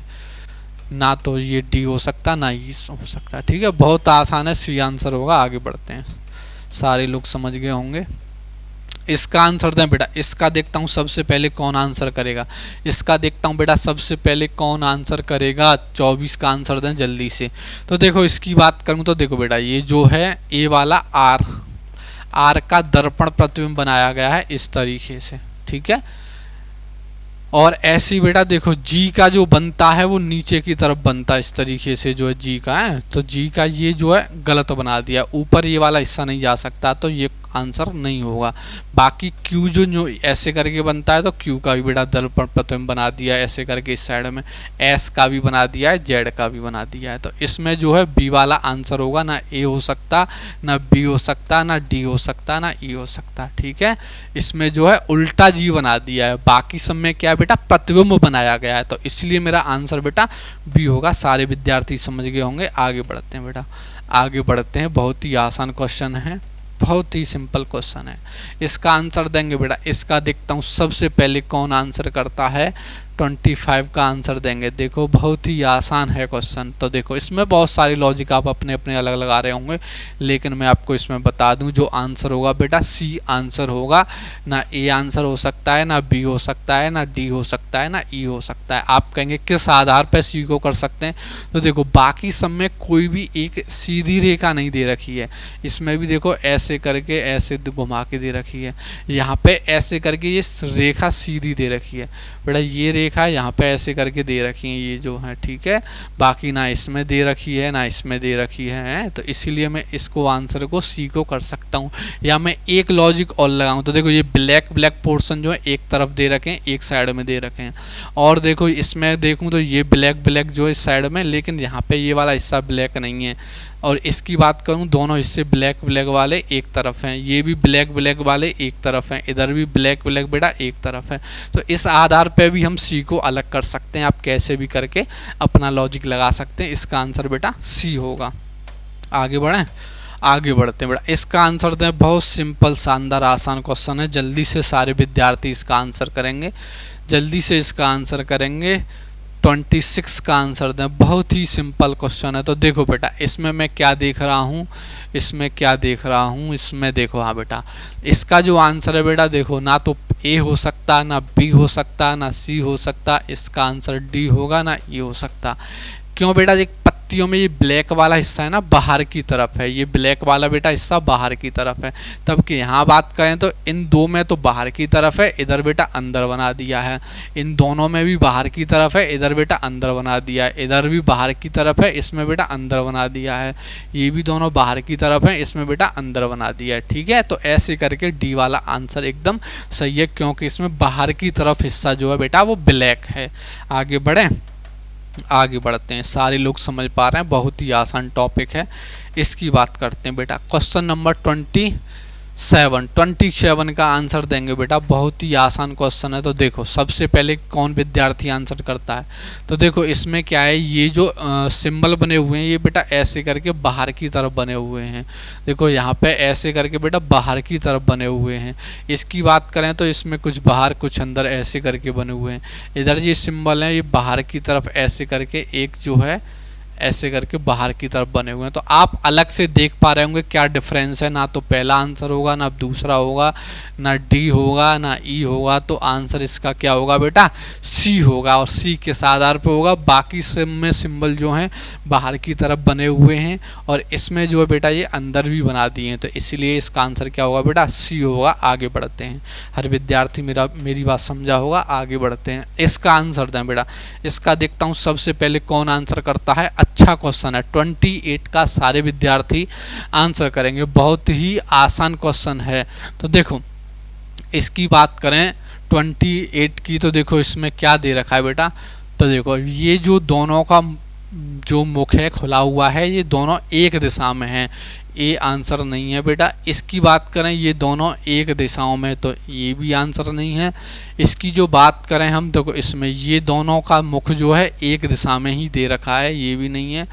ना तो ये डी हो सकता ना ई हो सकता। ठीक है, बहुत आसान है, सी आंसर होगा। आगे बढ़ते हैं, सारे लोग समझ गए होंगे। इसका आंसर दें बेटा। इसका देखता हूँ सबसे पहले कौन आंसर करेगा। इसका देखता हूँ बेटा सबसे पहले कौन आंसर करेगा। 24 का आंसर दें जल्दी से। तो देखो इसकी बात करूँ तो देखो बेटा ये जो है ए वाला आर का दर्पण प्रतिबिंब बनाया गया है इस तरीके से। ठीक है, और ऐसी बेटा देखो जी का जो बनता है वो नीचे की तरफ बनता है इस तरीके से, जो है जी का है, तो जी का ये जो है गलत बना दिया, ऊपर ये वाला हिस्सा नहीं जा सकता, तो ये आंसर नहीं होगा। बाकी क्यू जो ऐसे करके बनता है, तो क्यू का भी बेटा दर्पण प्रतिबिंब बना दिया ऐसे करके इस साइड में, एस का भी बना दिया है, जेड का भी बना दिया है। तो इसमें जो है बी वाला आंसर होगा, ना ए हो सकता, ना बी हो सकता, ना डी हो सकता, ना ई हो सकता। ठीक है, इसमें जो है उल्टा जी बना दिया है, बाकी सब में क्या है बेटा प्रतिबिंब बनाया गया है, तो इसलिए मेरा आंसर बेटा बी होगा। सारे विद्यार्थी समझ गए होंगे। आगे बढ़ते हैं बेटा, आगे बढ़ते हैं। बहुत ही आसान क्वेश्चन है, बहुत ही सिंपल क्वेश्चन है। इसका आंसर देंगे बेटा। इसका देखता हूँ सबसे पहले कौन आंसर करता है। 25 का आंसर देंगे। देखो बहुत ही आसान है क्वेश्चन। तो देखो इसमें बहुत सारी लॉजिक आप अपने अपने अलग लगा रहे होंगे, लेकिन मैं आपको इसमें बता दूं जो आंसर होगा बेटा सी आंसर होगा। ना ए आंसर हो सकता है, ना बी हो सकता है, ना डी हो सकता है, ना ई हो सकता है। आप कहेंगे किस आधार पर सी को कर सकते हैं, तो देखो बाकी सब में कोई भी एक सीधी रेखा नहीं दे रखी है, इसमें भी देखो ऐसे करके ऐसे घुमा के दे रखी है, यहाँ पे ऐसे करके ये रेखा सीधी दे रखी है बेटा, ये रेखा यहाँ पे ऐसे करके दे रखी है ये जो है। ठीक है, बाकी ना इसमें दे रखी है ना इसमें दे रखी है, तो इसीलिए मैं इसको आंसर को सी को कर सकता हूँ। या मैं एक लॉजिक और लगाऊँ तो देखो ये ब्लैक ब्लैक पोर्शन जो है एक तरफ दे रखे हैं, एक साइड में दे रखे हैं, और देखो इसमें देखूँ तो ये ब्लैक ब्लैक जो है इस साइड में, लेकिन यहाँ पे ये वाला हिस्सा ब्लैक नहीं है। और इसकी बात करूं दोनों हिस्से ब्लैक ब्लैक वाले एक तरफ हैं, ये भी ब्लैक ब्लैक वाले एक तरफ हैं, इधर भी ब्लैक ब्लैक बेटा एक तरफ है। तो इस आधार पे भी हम सी को अलग कर सकते हैं, आप कैसे भी करके अपना लॉजिक लगा सकते हैं। इसका आंसर बेटा सी होगा। आगे बढ़ें, आगे बढ़ते हैं बेटा। इसका आंसर दें, बहुत सिंपल शानदार आसान क्वेश्चन है, जल्दी से सारे विद्यार्थी इसका आंसर करेंगे, जल्दी से इसका आंसर करेंगे। 26 का आंसर दें, बहुत ही सिंपल क्वेश्चन है। तो देखो बेटा इसमें मैं क्या देख रहा हूँ, इसमें क्या देख रहा हूँ, इसमें देखो हाँ बेटा इसका जो आंसर है बेटा देखो ना तो ए हो सकता, ना बी हो सकता, ना सी हो सकता, इसका आंसर डी होगा, ना ई हो सकता। क्यों बेटा, एक पत्तियों में ये ब्लैक वाला हिस्सा है ना बाहर की तरफ है, ये ब्लैक वाला बेटा हिस्सा बाहर की तरफ है, तब कि यहाँ बात करें तो इन दो में तो बाहर की तरफ है, इधर बेटा अंदर बना दिया है। इन दोनों में भी बाहर की तरफ है, इधर बेटा अंदर बना दिया है, इधर भी बाहर की तरफ है, इसमें बेटा अंदर बना दिया है, ये भी दोनों बाहर की तरफ है, इसमें बेटा अंदर बना दिया है। ठीक है, तो ऐसे करके डी वाला आंसर एकदम सही है, क्योंकि इसमें बाहर की तरफ हिस्सा जो है बेटा वो ब्लैक है। आगे बढ़ें, आगे बढ़ते हैं, सारे लोग समझ पा रहे हैं, बहुत ही आसान टॉपिक है। इसकी बात करते हैं बेटा। क्वेश्चन नंबर 27 का आंसर देंगे बेटा। बहुत ही आसान क्वेश्चन है। तो देखो सबसे पहले कौन विद्यार्थी आंसर करता है, तो देखो इसमें क्या है, ये जो सिंबल बने हुए हैं ये बेटा ऐसे करके बाहर की तरफ बने हुए हैं। देखो यहाँ पे ऐसे करके बेटा बाहर की तरफ बने हुए हैं। इसकी बात करें तो इसमें कुछ बाहर कुछ अंदर ऐसे करके बने हुए हैं। इधर ये सिंबल है ये बाहर की तरफ ऐसे करके एक जो है ऐसे करके बाहर की तरफ बने हुए हैं। तो आप अलग से देख पा रहे होंगे क्या डिफरेंस है। ना तो पहला आंसर होगा, ना दूसरा होगा, ना डी होगा, ना ई होगा। तो आंसर इसका क्या होगा बेटा, सी होगा। और सी किस आधार पर होगा, बाकी सब में सिंबल जो हैं बाहर की तरफ बने हुए हैं और इसमें जो है बेटा ये अंदर भी बना दिए हैं। तो इसीलिए इसका आंसर क्या होगा बेटा, सी होगा। आगे बढ़ते हैं। हर विद्यार्थी मेरी बात समझा होगा। आगे बढ़ते हैं। इसका आंसर दें बेटा। इसका देखता हूँ सबसे पहले कौन आंसर करता है। अच्छा क्वेश्चन है। 28 का सारे विद्यार्थी आंसर करेंगे। बहुत ही आसान क्वेश्चन है। तो देखो इसकी बात करें 28 की, तो देखो इसमें क्या दे रखा है बेटा। तो देखो ये जो दोनों का जो मुख है खुला हुआ है ये दोनों एक दिशा में है। ये आंसर नहीं है बेटा। इसकी बात करें ये दोनों एक दिशाओं में, तो ये भी आंसर नहीं है। इसकी जो बात करें हम, देखो इसमें ये दोनों का मुख जो है एक दिशा में ही दे रखा है, ये भी नहीं है।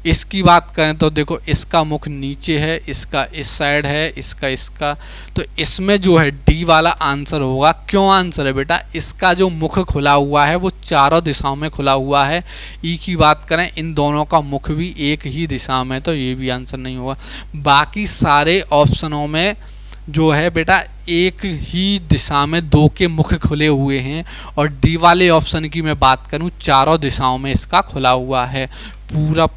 इसकी बात करें तो देखो इसका मुख नीचे है, इसका इस साइड है, इसका। तो इसमें जो है डी वाला आंसर होगा। क्यों आंसर है बेटा, इसका जो मुख खुला हुआ है वो चारों दिशाओं में खुला हुआ है। ई की बात करें इन दोनों का मुख भी एक ही दिशा में, तो ये भी आंसर नहीं होगा। बाकी सारे ऑप्शनों में जो है बेटा एक ही दिशा में दो के मुख खुले हुए हैं और डी वाले ऑप्शन की मैं बात करूं चारों दिशाओं में इसका खुला हुआ है। पूरब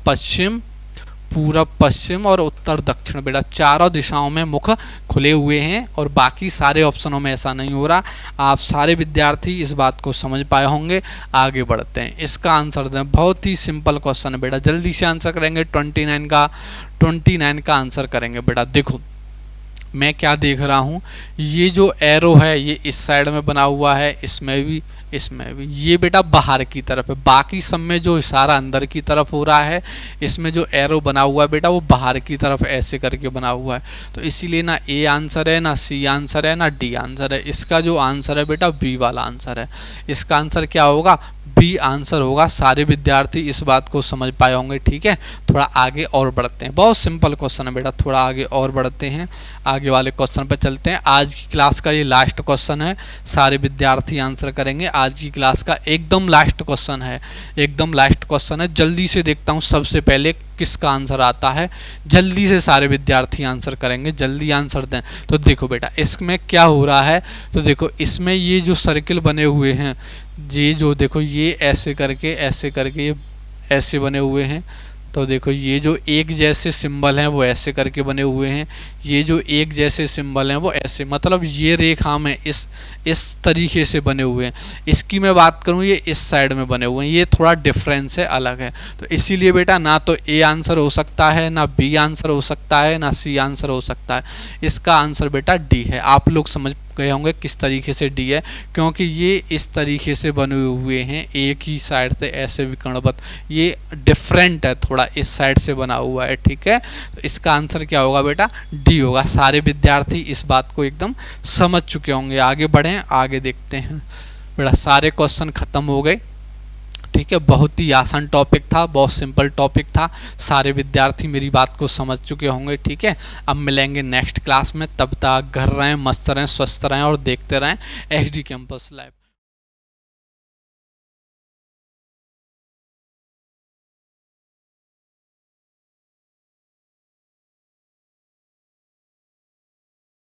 पश्चिम और उत्तर दक्षिण बेटा चारों दिशाओं में मुख खुले हुए हैं और बाकी सारे ऑप्शनों में ऐसा नहीं हो रहा। आप सारे विद्यार्थी इस बात को समझ पाए होंगे। आगे बढ़ते हैं। इसका आंसर दें। बहुत ही सिंपल क्वेश्चन है बेटा, जल्दी से आंसर करेंगे। 29 का आंसर करेंगे बेटा। देखो मैं क्या देख रहा हूँ, ये जो एरो है ये इस साइड में बना हुआ है, इसमें भी ये बेटा बाहर की तरफ है। बाकी सब में जो इशारा अंदर की तरफ हो रहा है, इसमें जो एरो बना हुआ है बेटा वो बाहर की तरफ ऐसे करके बना हुआ है। तो इसीलिए ना ए आंसर है, ना सी आंसर है, ना डी आंसर है। इसका जो आंसर है बेटा बी वाला आंसर है। इसका आंसर क्या होगा, बी आंसर होगा। सारे विद्यार्थी इस बात को समझ पाए होंगे। ठीक है, थोड़ा आगे और बढ़ते हैं। बहुत सिंपल क्वेश्चन है बेटा, थोड़ा आगे और बढ़ते हैं। आगे वाले क्वेश्चन पर चलते हैं। आज की क्लास का ये लास्ट क्वेश्चन है, सारे विद्यार्थी आंसर करेंगे। आज की क्लास का एकदम लास्ट क्वेश्चन है, एकदम लास्ट क्वेश्चन है। जल्दी से देखता हूँ सबसे पहले किसका आंसर आता है। जल्दी से सारे विद्यार्थी आंसर करेंगे, जल्दी आंसर दें। तो देखो बेटा इसमें क्या हो रहा है, तो देखो इसमें ये जो सर्किल बने हुए हैं, ये जो देखो ये ऐसे करके ये ऐसे बने हुए हैं। तो देखो ये जो एक जैसे सिंबल हैं वो ऐसे करके बने हुए हैं, ये जो एक जैसे सिंबल हैं वो ऐसे, मतलब ये रेखा में इस तरीके से बने हुए हैं। इसकी मैं बात करूँ ये इस साइड में बने हुए हैं, ये थोड़ा डिफरेंस है, अलग है। तो इसीलिए बेटा ना तो ए आंसर हो सकता है, ना बी आंसर हो सकता है, ना सी आंसर हो सकता है। इसका आंसर बेटा डी है। आप लोग समझ गए होंगे किस तरीके से डी है, क्योंकि ये इस तरीके से बने हुए हैं एक ही साइड से ऐसे विकर्णवत, ये डिफरेंट है, थोड़ा इस साइड से बना हुआ है। ठीक है, तो इसका आंसर क्या होगा बेटा, डी होगा। सारे विद्यार्थी इस बात को एकदम समझ चुके होंगे। आगे बढ़ें, आगे देखते हैं बेटा। सारे क्वेश्चन खत्म हो गए। ठीक है, बहुत ही आसान टॉपिक था, बहुत सिंपल टॉपिक था। सारे विद्यार्थी मेरी बात को समझ चुके होंगे। ठीक है, अब मिलेंगे नेक्स्ट क्लास में। तब तक घर रहें, मस्त रहें, स्वस्थ रहें और देखते रहें HD कैंपस लाइव।